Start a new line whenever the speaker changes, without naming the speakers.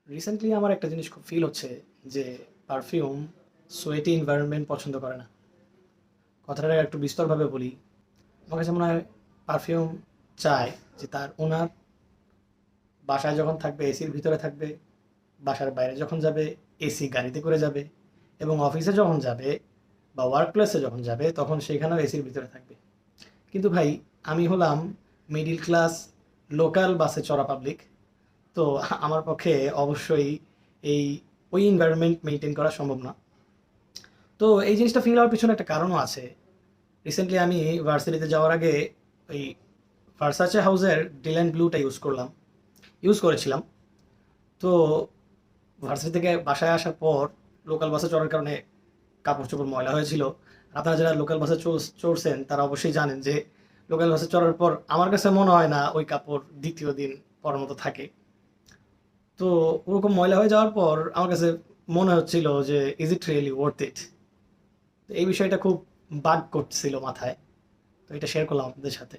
Recently আমার একটা জিনিস খুব ফিল হচ্ছে যে পারফিউম সোয়েটি এনভায়রনমেন্ট পছন্দ করে না। কথাটা একটু বিস্তরভাবে বলি। আমার কাছে মনে হয় পারফিউম চায় যে তার ওনার বাসায় যখন থাকবে এসির ভিতরে থাকবে, বাসার বাইরে যখন যাবে এসি গাড়িতে করে যাবে, এবং অফিসে যখন যাবে বা ওয়ার্ক প্লেসে যখন যাবে তখন সেখানেও এসির ভিতরে থাকবে। কিন্তু ভাই, আমি হলাম মিডিল ক্লাস লোকাল বাসে চড়া পাবলিক। তো আমার পক্ষে অবশ্যই এই ওই এনভায়রনমেন্ট মেনটেন করা সম্ভব না। তো এই জিনিসটা ফিল হওয়ার পিছনে একটা কারণও আছে। রিসেন্টলি আমি ভার্সিটিতে যাওয়ার আগে ওই ভার্সাচে হাউসের ডিল্যান্ড ব্লুটা ইউজ করেছিলাম। তো ভার্সিটি থেকে বাসায় আসার পর লোকাল বাসে চড়ার কারণে কাপড় চোপড় ময়লা হয়েছিল। আপনারা যারা লোকাল বাসে চড়ছেন তারা অবশ্যই জানেন যে লোকাল বাসে চড়ার পর আমার কাছে মনে হয় না ওই কাপড় দ্বিতীয় দিন পরার মতো থাকে। তো ওরকম ময়লা হয়ে যাওয়ার পর আমার কাছে মনে হচ্ছিল যে is it really worth it. তো এই বিষয়টা খুব বাগ করছিল মাথায়। তো এটা শেয়ার করলাম আপনাদের সাথে।